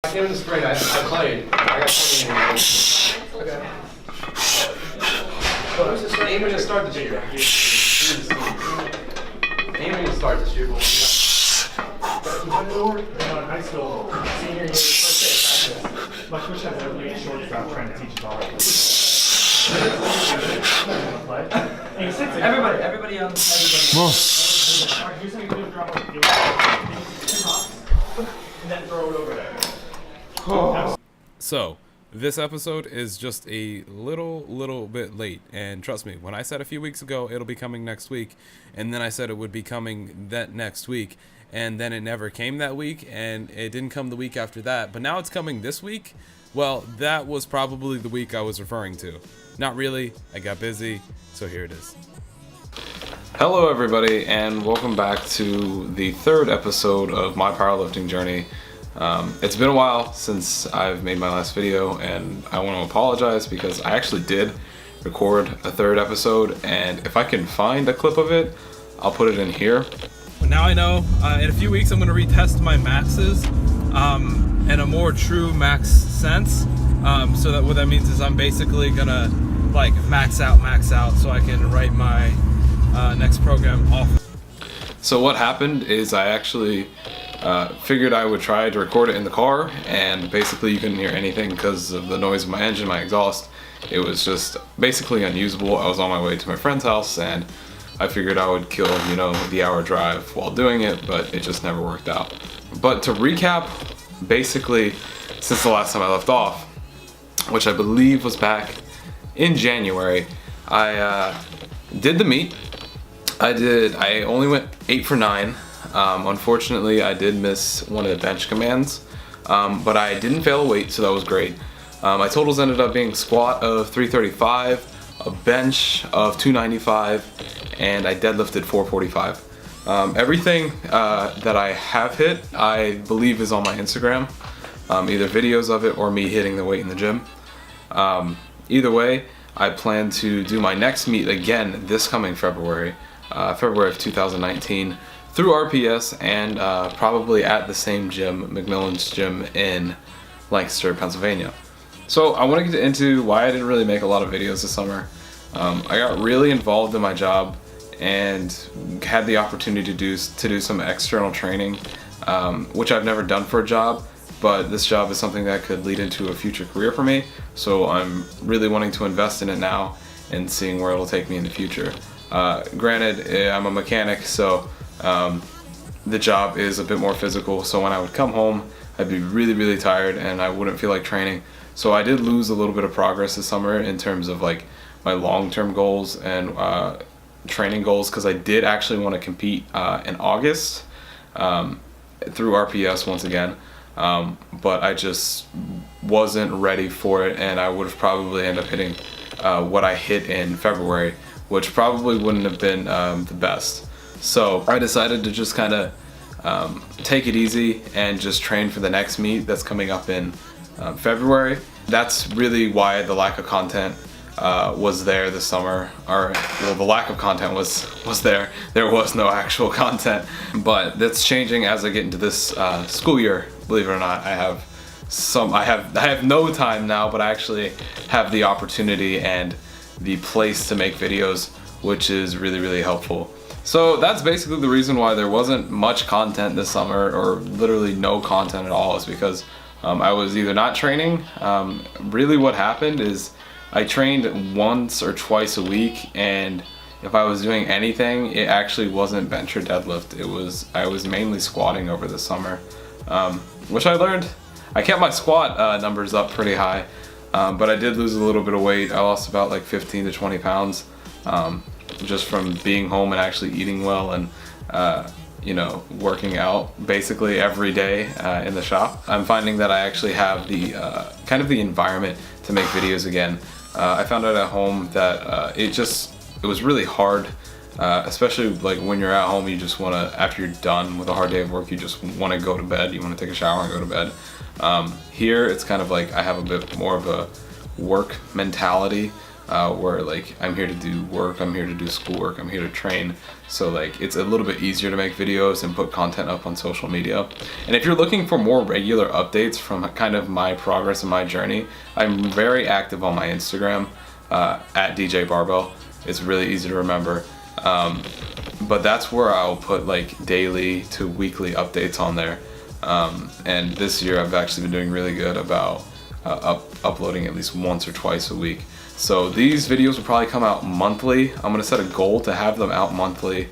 I came in the spring, I played. I got 20 minutes. Okay. Aiming to start this year. Aiming to start this year. High school, senior year, first day of practice. My coach had a really short about trying to teach volleyball. Everybody on Here's how you do a drop off. You hops, and then throw it over there. So, this episode is just a little bit late, and trust me, when I said a few weeks ago it'll be coming next week, and then I said it would be coming that next week, and then it never came that week, and it didn't come the week after that, but now it's coming this week. Well, that was probably the week I was referring to. Not really, I got busy, so here it is. Hello everybody, and welcome back to the third episode of my powerlifting journey. It's been a while since I've made my last video, and I want to apologize because I actually did record a third episode, and if I can find a clip of it, I'll put it in here. But now I know in a few weeks I'm going to retest my maxes in a more true max sense. So that what that means is I'm basically going to like max out so I can write my next program off. So what happened is I actually figured I would try to record it in the car, and basically you couldn't hear anything because of the noise of my engine, my exhaust. It was just basically unusable. I was on my way to my friend's house, and I figured I would kill, the hour drive while doing it, but it just never worked out. But to recap, basically, since the last time I left off, which I believe was back in January, I did the meet. I only went 8 for 9. Unfortunately, I did miss one of the bench commands, but I didn't fail a weight, so that was great. My totals ended up being squat of 335, a bench of 295, and I deadlifted 445. Everything that I have hit, I believe is on my Instagram, either videos of it or me hitting the weight in the gym. Either way, I plan to do my next meet again this coming February of 2019. Through RPS, and probably at the same gym, McMillan's gym in Lancaster, Pennsylvania. So I want to get into why I didn't really make a lot of videos this summer. I got really involved in my job and had the opportunity to do some external training, which I've never done for a job, but this job is something that could lead into a future career for me. So I'm really wanting to invest in it now and seeing where it'll take me in the future. Granted, I'm a mechanic, so the job is a bit more physical, so when I would come home I'd be really tired and I wouldn't feel like training. So I did lose a little bit of progress this summer in terms of like my long-term goals and training goals, because I did actually want to compete in August through RPS once again, but I just wasn't ready for it, and I would have probably ended up hitting what I hit in February, which probably wouldn't have been the best. So I decided to just kind of take it easy and just train for the next meet that's coming up in February. That's really why the lack of content was there this summer, the lack of content was there. There was no actual content, but that's changing as I get into this school year. Believe it or not, I have no time now, but I actually have the opportunity and the place to make videos, which is really helpful. So that's basically the reason why there wasn't much content this summer, or literally no content at all, is because I was either not training. Really what happened is I trained once or twice a week, and if I was doing anything, it actually wasn't bench or deadlift. I was mainly squatting over the summer, which I learned. I kept my squat numbers up pretty high, but I did lose a little bit of weight. I lost about like 15 to 20 pounds. Just from being home and actually eating well and working out basically every day in the shop. I'm finding that I actually have the kind of the environment to make videos again. I found out at home that it was really hard, especially like when you're at home. You just want to, after you're done with a hard day of work, you just want to go to bed. You want to take a shower and go to bed. Here it's kind of like I have a bit more of a work mentality. where like I'm here to do work, I'm here to do schoolwork, I'm here to train. So like it's a little bit easier to make videos and put content up on social media. And if you're looking for more regular updates from kind of my progress and my journey, I'm very active on my Instagram at DJ Barbell. It's really easy to remember. But that's where I'll put like daily to weekly updates on there. And this year I've actually been doing really good about uploading at least once or twice a week. So these videos will probably come out monthly. I'm gonna set a goal to have them out monthly,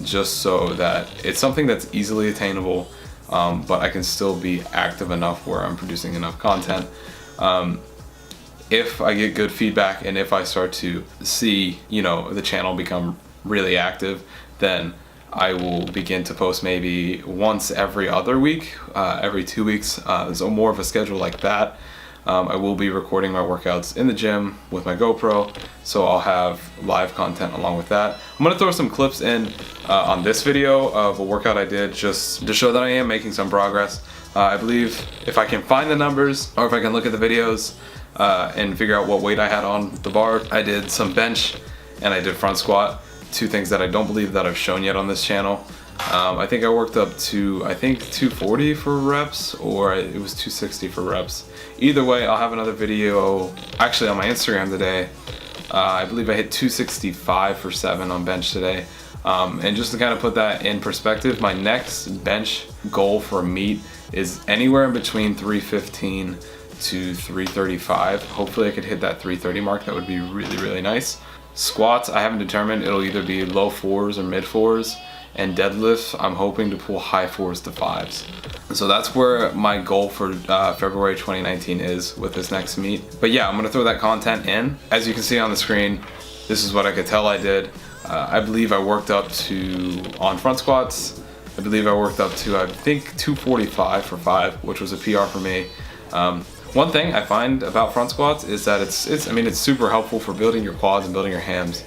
just so that it's something that's easily attainable, but I can still be active enough where I'm producing enough content. If I get good feedback and if I start to see, you know, the channel become really active, then I will begin to post maybe once every other week, every 2 weeks, so more of a schedule like that. I will be recording my workouts in the gym with my GoPro, so I'll have live content along with that. I'm gonna throw some clips in on this video of a workout I did just to show that I am making some progress. I believe if I can find the numbers, or if I can look at the videos and figure out what weight I had on the bar, I did some bench and I did front squat. Two things that I don't believe that I've shown yet on this channel. I think I worked up to, I think 240 for reps, or it was 260 for reps. Either way, I'll have another video actually on my Instagram today. I believe I hit 265 for 7 on bench today. And just to kind of put that in perspective, my next bench goal for a meet is anywhere in between 315 to 335. Hopefully I could hit that 330 mark. That would be really, really nice. Squats, I haven't determined. It'll either be low 4s or mid 4s. And deadlifts, I'm hoping to pull high 4s to 5s. So that's where my goal for February 2019 is with this next meet. But yeah, I'm gonna throw that content in. As you can see on the screen, this is what I could tell I did. I believe I worked up to, on front squats, I believe I worked up to, I think 245 for 5, which was a PR for me. One thing I find about front squats is that it's super helpful for building your quads and building your hams.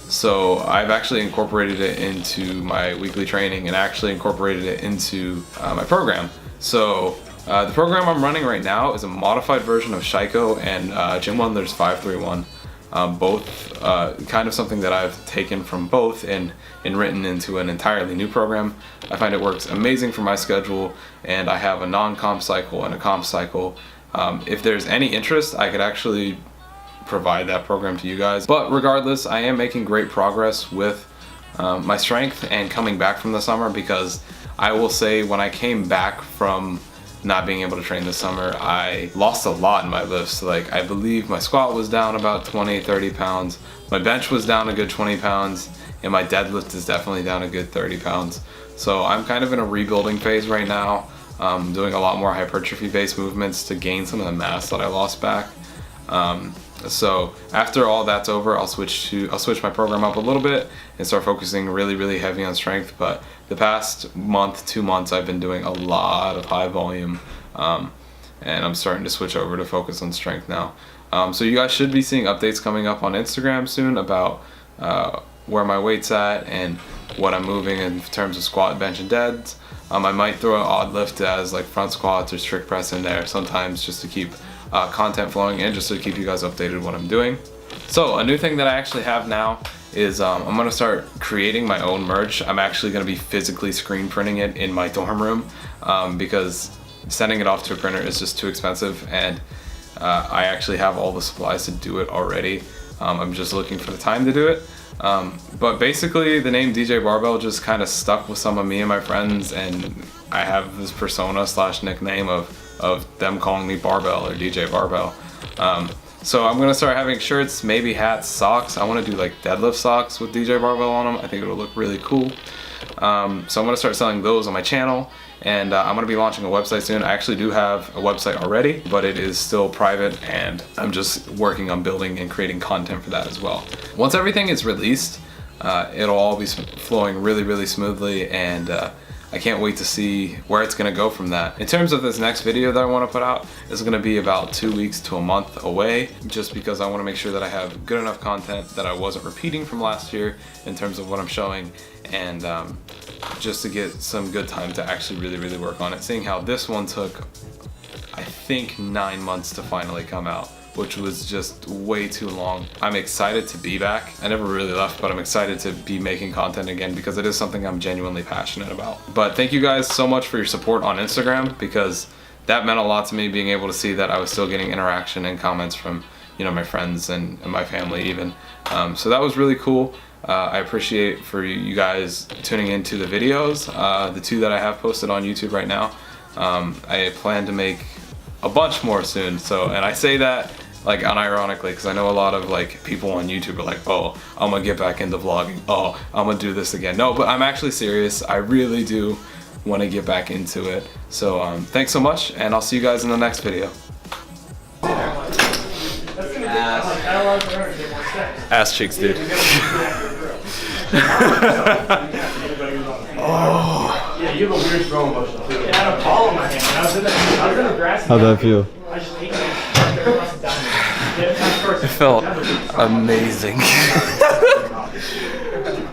So I've actually incorporated it into my weekly training and actually incorporated it into my program. So the program I'm running right now is a modified version of Shiko and Jim Wendler's 531. Both kind of something that I've taken from both and written into an entirely new program. I find it works amazing for my schedule, and I have a non-comp cycle and a comp cycle. If there's any interest, I could actually provide that program to you guys. But regardless, I am making great progress with my strength and coming back from the summer, because I will say when I came back from not being able to train this summer, I lost a lot in my lifts. Like, I believe my squat was down about 20-30 pounds, my bench was down a good 20 pounds, and my deadlift is definitely down a good 30 pounds. So I'm kind of in a rebuilding phase right now, doing a lot more hypertrophy based movements to gain some of the mass that I lost back. So after all that's over, I'll switch my program up a little bit and start focusing really heavy on strength. But the past month, 2 months, I've been doing a lot of high volume, and I'm starting to switch over to focus on strength now. So you guys should be seeing updates coming up on Instagram soon about where my weight's at and what I'm moving in terms of squat, bench, and deads. I might throw an odd lift as like front squats or strict press in there sometimes, just to keep content flowing and just to keep you guys updated what I'm doing. So a new thing that I actually have now is I'm gonna start creating my own merch. I'm actually gonna be physically screen printing it in my dorm room, because sending it off to a printer is just too expensive, and I actually have all the supplies to do it already. I'm just looking for the time to do it. But basically the name DJ Barbell just kind of stuck with some of me and my friends, and I have this persona / nickname of them calling me Barbell or DJ Barbell. So I'm gonna start having shirts, maybe hats, socks. I want to do like deadlift socks with DJ Barbell on them. I think it'll look really cool. So I'm gonna start selling those on my channel, and I'm gonna be launching a website soon. I actually do have a website already, but it is still private, and I'm just working on building and creating content for that as well. Once everything is released, it'll all be flowing really smoothly, and I can't wait to see where it's gonna go from that. In terms of this next video that I wanna put out, it's gonna be about 2 weeks to a month away, just because I wanna make sure that I have good enough content that I wasn't repeating from last year in terms of what I'm showing, and just to get some good time to actually really work on it. Seeing how this one took, I think, 9 months to finally come out, which was just way too long. I'm excited to be back. I never really left, but I'm excited to be making content again because it is something I'm genuinely passionate about. But thank you guys so much for your support on Instagram, because that meant a lot to me, being able to see that I was still getting interaction and comments from, you know, my friends and my family even. So that was really cool. I appreciate for you guys tuning into the videos, the 2 that I have posted on YouTube right now. I plan to make a bunch more soon. So, and I say that like unironically, because I know a lot of like people on YouTube are like, oh, I'm gonna get back into vlogging. Oh, I'm gonna do this again. No, but I'm actually serious. I really do want to get back into it. So thanks so much, and I'll see you guys in the next video. Ass cheeks, dude. Oh. Yeah, you have a weird throwing motion too. I had a ball in my hand. I was in the grass. How'd that feel? I just ate it. It felt amazing.